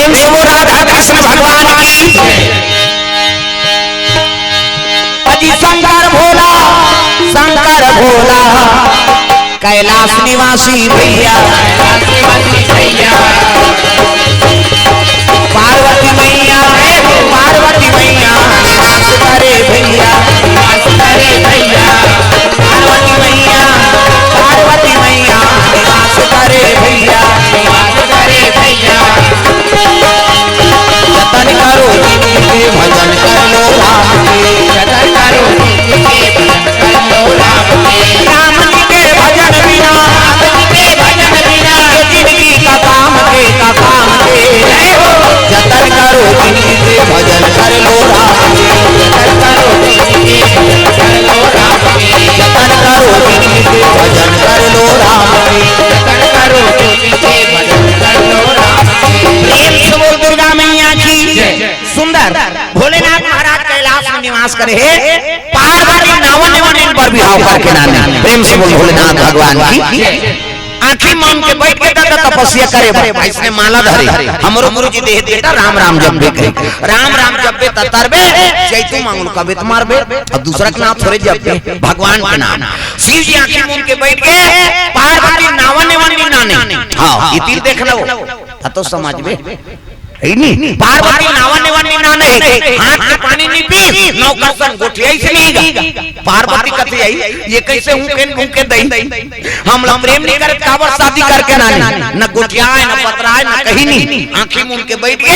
प्रेम से वो राधा कृष्ण भगवान की। अजी शंकर भोला कैलाश निवासी भैया, पार्वती मैया निवास करे भैया, पार्वती मैया निवास करे भैया। जतन करो जिनके भजन कर लो राम के, राम के भजन बिना जिंदगी का काम के जतन करो जिनके भजन कर लो राम के, जतन करो जिनके भजन कर लो राम के। प्रेम से बोल दुर्गा मैया की। सुंदर भोलेनाथ महाराज कैलाश में निवास करे है, पार्वती नावन इन पर विवाह करके नाने। प्रेम से बोल भोलेनाथ भगवान की। आंखी मान के बैठ के दादा तपस्या करे, इसने माला धरे, हमरो गुरु जी देह देता राम राम जप बे करे, राम राम जप बे तरबे जैतू मांगलो कबे तुम्हार बे, और दूसरा के नाम थोड़े जप बे भगवान का नाम। शिव जी आंखी मान के बैठ के पार्वती नावन नाने। हां ये तीर देख लो तो समझ में नहीं। पार्वती नावन नाने हाथ में पानी नहीं पी, नौकरसन गोठिया से नहीं। पार्वती कथी आई ये कैसे हूं के दई, हम लोग प्रेम नहीं करे काबर शादी करके नाने, न गोठिया है न पतरा है न कहीं नहीं। आंखें मूंद के बैठ के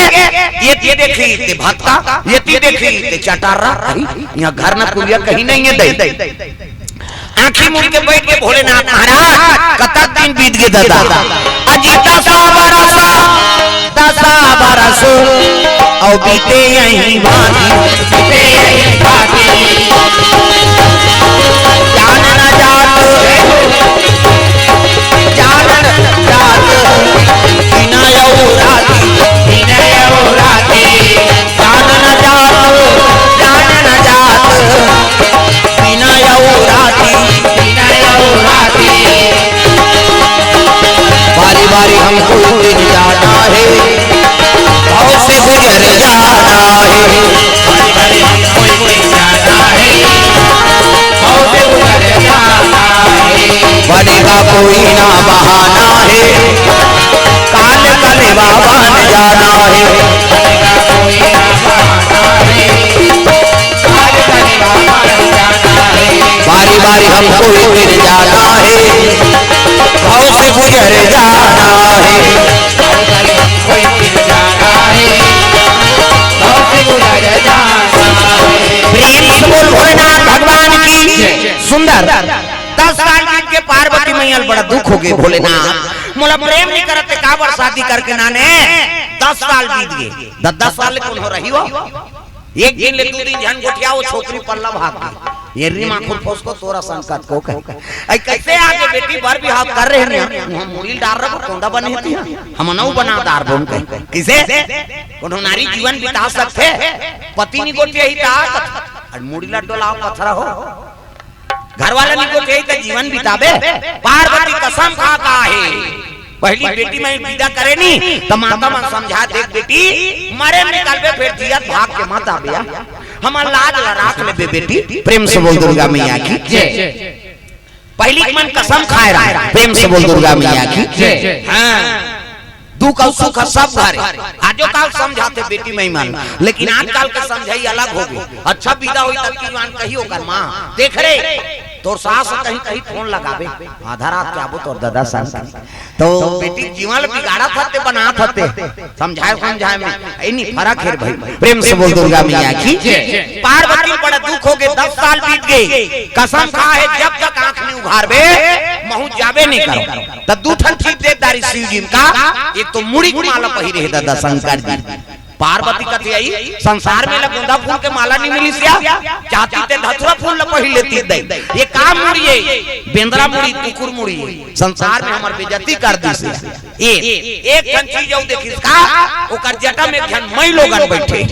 ये देखी ते भक्ता, ये देखी ते चटारा, यहां घर न कुलिया कहीं नहीं है दई। आंखें मूंद के बैठ के भोलेनाथ महाराज कतक दिन बीत गए दादा, अजी 10 बरस और बीते यहीं भागी, जान न जात बिना यऊ राती, जान न जात बिना यऊ राती। बारी बारी हमको दिन जाना है, भाव से गुजर जाना है, बनेगा कोई ना बहाना है, काल कलेवा बन जाना है। बारी बारी हमको दिन जाना है, भाव से गुजर जाना है। प्रेम से बोल भोलेनाथ भगवान की। सुंदर 10 साल बीत के पार्वती मैया बड़ा दुख हो गए, भोलेनाथ मोला प्रेम नहीं करते काबर शादी करके नाने। 10 साल बीत गए, 10 साल कौन हो रही हो, एक दिन ले 2 दिन जन गोठिया वो छोकरी पल्ला भाग गई, ये रीमा खुल फोस को तोरा संकट को कह कैसे आगे बेटी बार भी हाथ कर रहे हैं, हम मुड़ी डाल रहे कोंदा बने होती हम नौ बना दार बोम किसे कोनो नारी जीवन बिता सकते, पति नहीं गोठिया ही ता और मुड़ी लड्डोला पत्थर हो, घर वाले नहीं गोठिया ही जीवन बिताबे। पार्वती कसम खा का है पहली बेटी में विदा करे नी तो माता मन समझा देख बेटी मरे निकलबे फिर जियत भाग के मत आबे, हम लाज राख लेबे बेटी। प्रेम से बोल दुर्गा मैया की जय। पहली मन कसम खाए रहा, प्रेम से बोल दुर्गा मैया की जय। हां दुख और सुख सब घरे आजो काल समझाते बेटी में मान, लेकिन आजकल के समझाई अलग हो गई। अच्छा विदा हुई तब की मान कही होकर मां देख रे तोर सास कहीं फोन लगावे आधा रात के आबो तोर दादा सन तो बेटी जीवन बिगाड़ा थते बना थते समझाए में इनी फर्क है भाई। प्रेम से बोल दुर्गा मैया की जय। पार्वती बड़ा दुख हो गए, 10 साल बीत गए, कसम खा है जब तक आंख नहीं उघारबे महू जाबे नहीं करो। तब दूठन ठीक दे दारी शिव जी का, एक तो मुड़ी माला पहिरे है दादा शंकर जी। पार्वती कथी आई संसार में गुंदा फूल के माला नहीं मिली सिया, चाहती ते धतुरा फूल ल पहिर लेती दे। ये काम मुड़ी है बेंद्रा मुड़ी कुकुर मुड़ी संसार में हमर बेइज्जती कर दी से। एक ठन चीज औ देखिस का ओकर जटा में ध्यान मई लोगन बैठे,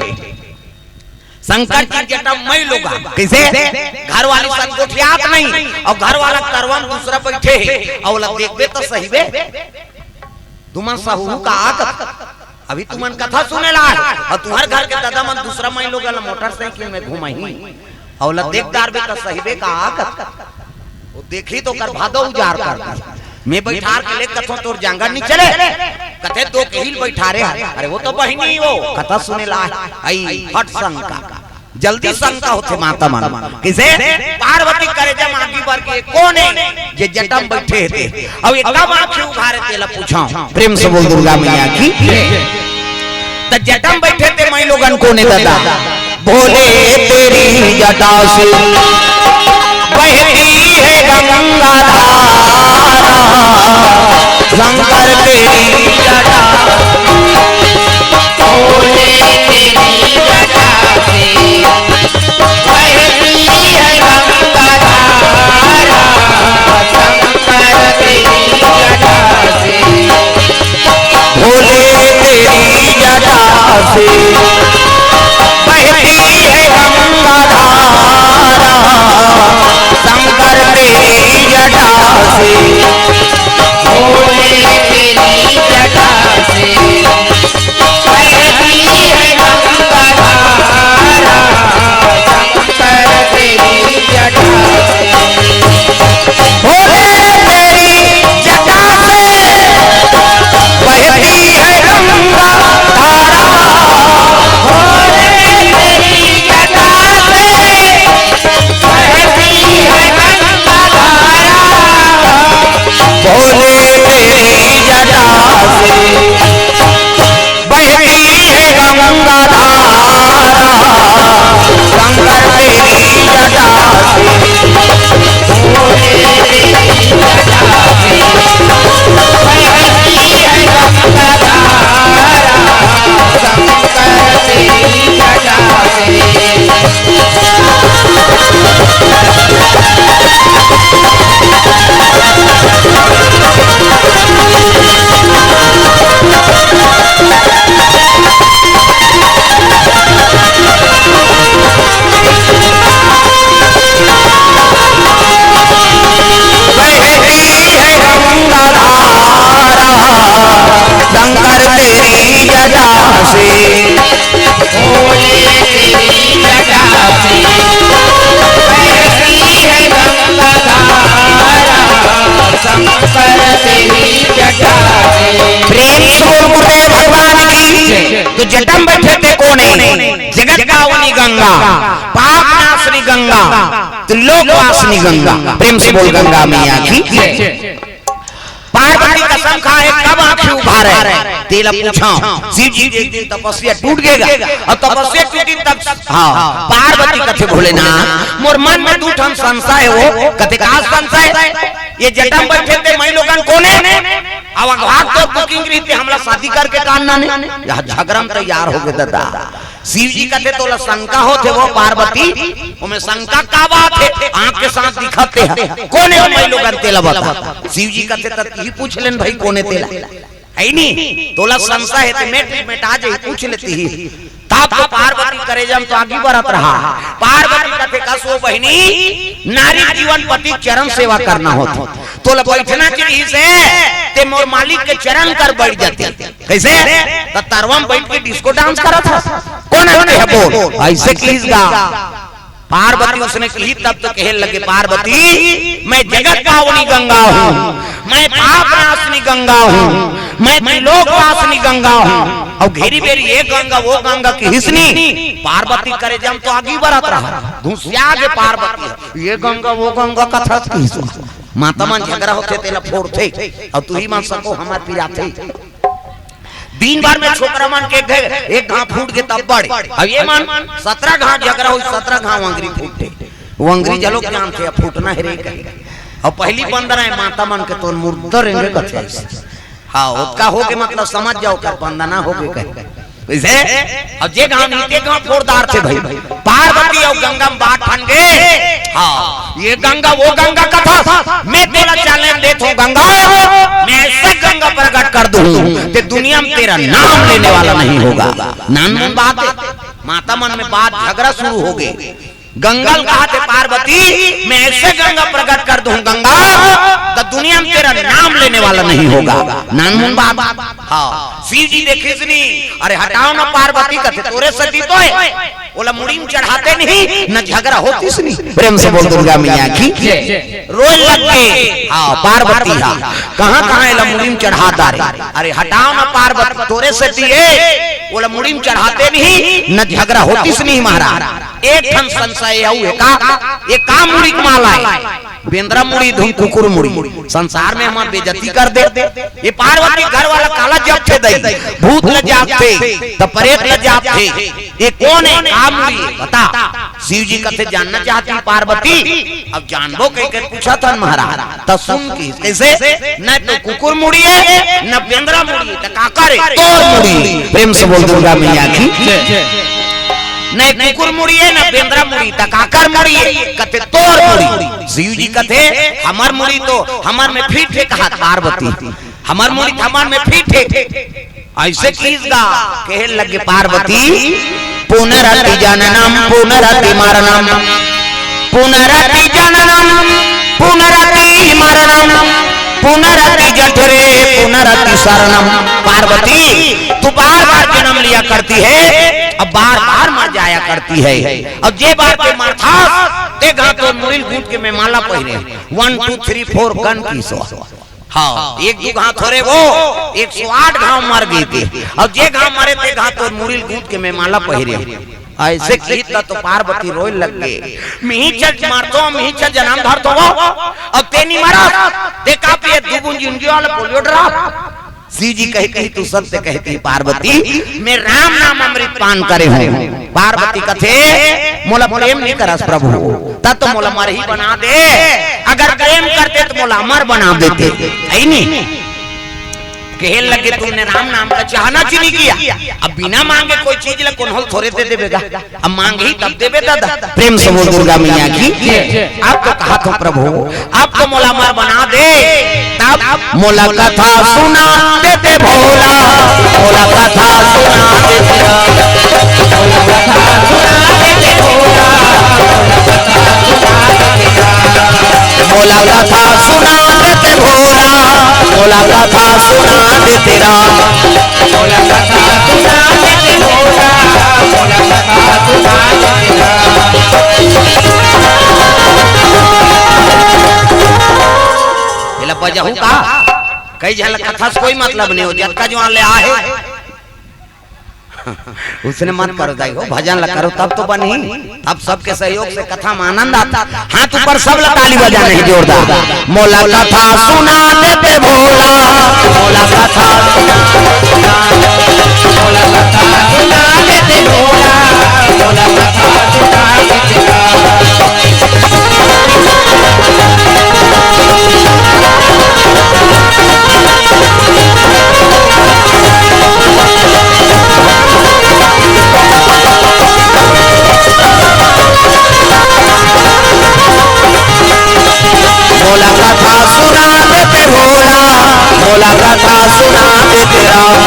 शंकर जी जटा मई लोगन कैसे घर वाली सन गोठियात नहीं और घर वाला करवन दूसरा बैठे और देखबे तो सहीबे दुमन साहू का आकत अभी तुम कथा सुने ला और तुम्हारे घर के दादा मन दूसरा मई लोग मोटरसाइकिल में घुमाई और देखदार भी का सहीबे का आकत वो देखी तो कर भादो उजार कर मैं बैठार के ले कथो तोर जांगर नहीं चले कथे दो केहिल बैठा रे अरे वो तो बहिनी वो कथा सुने ला आई हट शंका जल्दी शंका होते माता मन किसे पार्वती करे जब आगे बढ़ के कौन है जे जटम बैठे थे अब ये कब आंखें उघारे तेला पूछा प्रेम से बोल दुर्गा मैया की त जटम बैठे थे मैं लोगन कोने दादा बोले तेरी जटा से बहती है गंगा धारा शंकर तेरी जटा बोले तेरी जटा से बहती है गंगा धारा शंकर तेरी जटा से बोले तेरी जटा से बहती है गंगा धारा शंकर तेरी जटा से बोले तेरी जटा से बहती है गंगा धारा शंकर तेरी जटा से बोले तेरी जटा से बहती है गंगा धारा बोले तेरी जटा से बहती है गंगा धारा बोले तेरी जटा से बहती है गंगा धारा शंकर तेरी जटा से बोले तेरी जटा से बहती है गंगा धारा शंकर तेरी जटा शंकर तेरी जटा से बोले तेरी जटा से बहती है गंगा धारा शंकर तेरी जटा से प्रेम से बोल भगवान की तो जटम बैठे थे कोने जगत पावनी गंगा पाप नाशनी गंगा त्रिलोक वासिनी गंगा प्रेम से बोल गंगा मैया की पार्वती कसम खाए कब आंखें उभारे तेला पूछा शिव जी एक दिन तपस्या टूट गएगा और तपस्या टूटी तब हाँ पार्वती कथे भोलेनाथ मोर मन में दूठन संशय हो कथे का संशय ये जटम बैठे थे मैं लोगन कोने अब भाग तो बुकिंग रही थी हमला शादी करके कानना ने यह झगड़म तैयार हो गए दादा शिव जी कहते तो शंका होते वो पार्वती उनमें शंका का बात है आंख के साथ दिखाते हैं कोने मैं लोगन तेला बता शिव जी कहते तब ही पूछ लेन भाई कोने तेला है नहीं तोला संशय है तो मैं ट्रीटमेंट आ जाए पूछ लेती ही तब तो पार्वती करे जम तो आगे बढ़त रहा पार्वती कहते कसो बहिनी नारी जीवन पति चरण सेवा करना होता तोला बैठना चाहिए से ते मोर मालिक के चरण कर बैठ जाते कैसे तो तरवम बैठ के डिस्को डांस करा था कौन है बोल ऐसे प्लीज गा पार्वती उसने कही तब तो कहने लगे पार्वती मैं जगत पावनी गंगा हूँ मैं पाप नाशनी गंगा हूँ मैं त्रिलोक वासिनी गंगा हूँ और घेरी बेरी ये गंगा वो गंगा की हिस्नी पार्वती करे जम तो आगे बढ़त रहा धुसिया के पार्वती ये गंगा वो गंगा कथा की हिस्नी माता मन झगड़ा होते तेला फोड़ते और तू ही मान सको हमार पिराते दिन भर में छोकरा मन के एक घाव फूट के तब बढ़े अब ये मान 17 घाव झगड़ा हुई 17 घाव अंगरी फूटे वो अंगरी जलो ज्ञान थे फूटना है रे और पहली बंदर है माता मन के तो मुर्दा रहेंगे कथे हाँ उसका हो के मतलब समझ जाओ क्या बंदना हो गए कैसे अब जे गांव नीचे गांव फोड़दार थे भाई पार्वती और गंगा में बात फन गए हाँ ये गंगा वो गंगा कथा मैं तेरा चैलेंज देता हूँ गंगा मैं ऐसे गंगा प्रकट कर दूं कि दुनिया में तेरा नाम लेने वाला नहीं होगा नाम बात माता मन में बात झगड़ा शुरू हो गई गंगल कहा थे पार्वती मैं ऐसे गंगा प्रकट कर दूं गंगा तो दुनिया में तेरा नाम लेने वाला नहीं होगा। नानमुन बाबा हाँ शिव जी देखे सुनी अरे हटाओ ना पार्वती कहते तोरे सती तो है बोला मुड़ी में चढ़ाते नहीं न झगड़ा होती सुनी प्रेम से बोल दुर्गा मैया की रोज लग के हाँ पार्वती हाँ कहाँ कहाँ मुड़ी में चढ़ाता रे अरे हटाओ ना पार्वती तोरे सती है बोला मुड़ी में चढ़ाते नहीं न झगड़ा होती सुनी महाराज एक ठन संशय ये का मुड़ी माला है बेंद्रा मुड़ी धूम कुकुर मुड़ी संसार में हमार बेइज्जती कर दे ये पार्वती घर वाला काला जब थे दई भूत ल जाप थे तो प्रेत ल जाप थे ये कौन है का मुड़ी बता शिव जी कथे जानना चाहती पार्वती अब जानबो कह के पूछा था महाराज तो सुन की कैसे न तो कुकुर मुड़ी है न बेंद्रा मुड़ी तो का करे तोर मुड़ी प्रेम से बोल दुर्गा मैया की नहीं कुकुर मुड़ी है ना बेंद्रा मुड़ी तकाकर मुड़ी है कथे तोर मुड़ी शिव जी कथे हमार मुड़ी तो हमार में फिट है कहा पार्वती हमार मुड़ी हमार में फिट है ऐसे कीजगा कहे लगे पार्वती पुनरति जननम पुनरति मरणम पुनरति जननम पुनरति मरणम पुनरति जठरे पुनरति शरणम पार्वती तू बार बार जन्म लिया करती है अब बार बार मर जाया करती है अब जे बार के माथा देखा तो मुरील गूंथ के मैं माला पहने 1 2 3 4 गन की सो हाँ एक दो घाव थोड़े वो 108 घाव मर गई थी अब जे घाव मरे थे घाव तो मुरील गूंथ के मैं माला पहने ऐसे कीता तो पार्वती रोए लग गए मिहिचल मारतो मिहिचल जन्म धरतो अब तेनी मारा देखा पे दुबुन जिंदगी वाला पोलियो ड्रॉप शिव जी कही तू सत्य कहती पार्वती मैं राम नाम अमृत पान करे हूँ पार्वती कथे मोला प्रेम नहीं करस प्रभु तब तो मोला मर ही बना दे अगर प्रेम करते तो मोला अमर बना देते है नहीं कहे लगे तुमने राम नाम का चाहना चुनी किया अब बिना मांगे कोई चीज ला कौन थोड़े दे देगा अब मांगे ही तब देवे दादा प्रेम से बोल दुर्गा मैया की आप तो कहा था प्रभु आप तो मोला मर बना दे तब मोला कथा सुना देते भोला मोला कथा सुना देते मोला कथा सुना देते भोला मोला कथा सुना देते राम मोला कथा सुना देते भोला मोला कथा सुना देते राम ये बजाहू का कई जल कथा से कोई मतलब नहीं हो जब जो ले आए उसने मत करो दाई हो भजन ला करो तब तो बनी अब सबके सहयोग से कथा में आनंद आता हाथ ऊपर सब ला ताली बजाने की जोरदार मोला कथा सुना देते भोला मोला कथा मोला कथा सुना देते भोला मोला कथा सुना देते मोला कथा सुना देते भोला मोला कथा सुना देते राम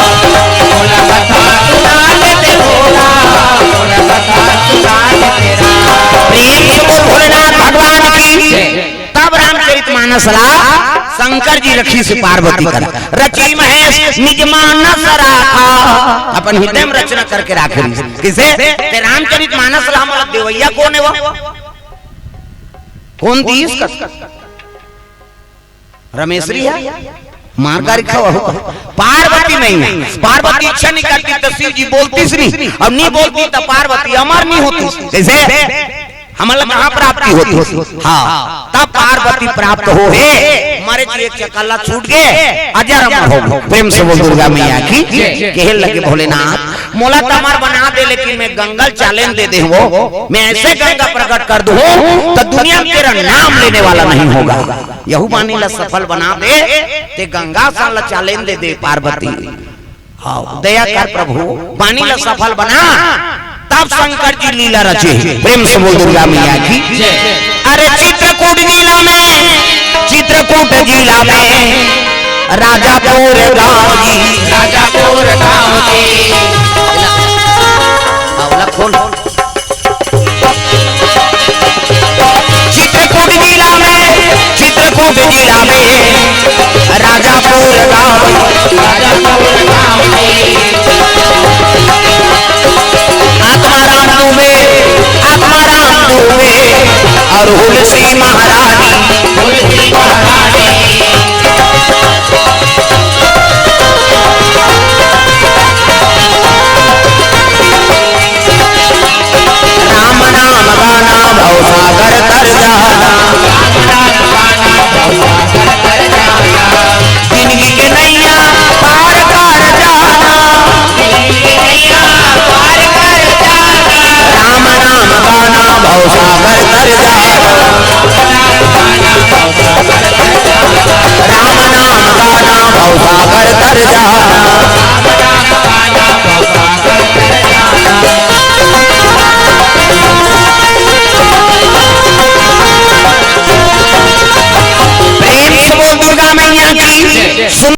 मोला कथा सुना देते भोला मोला कथा सुना देते राम प्रेम को भोलेनाथ भगवान की तब रामचरितमानस ला शंकर जी रखी से पार्वती कर रची महेश निज मानस राखा अपन हृदय में रचना करके राखे किसे ते रामचरितमानस ला हमारा देवैया कौन है वो कौन दी इसका रमेश्वरी है मारगारी खावा हो पार्वती नहीं है पार्वती इच्छा नहीं करती तो शिव जी बोलती नहीं अब नहीं बोलती तो पार्वती अमर नहीं होती कैसे हमारा कहाँ प्राप्ति होती हाँ तब पार्वती प्राप्त हो है हमारे जो एक चकल्ला छूट गए अजर अमर हो प्रेम से बोल दुर्गा मैया की कहे लगे भोलेनाथ मोला तमर बना दे लेकिन मैं गंगल चैलेंज दे दे वो मैं ऐसे गंगा प्रकट कर दूं तो दुनिया में तेरा नाम लेने वाला नहीं होगा यहू मानी ला सफल बना दे ते गंगा सा चैलेंज दे दे पार्वती हाँ दया कर प्रभु बानी ला सफल बना तब शंकर जी लीला रचे प्रेम से बोल दुर्गा मैया की अरे चित्रकूट जिला में चित्रकूट जिला में राजापुर गांव जी राजापुर गांव जी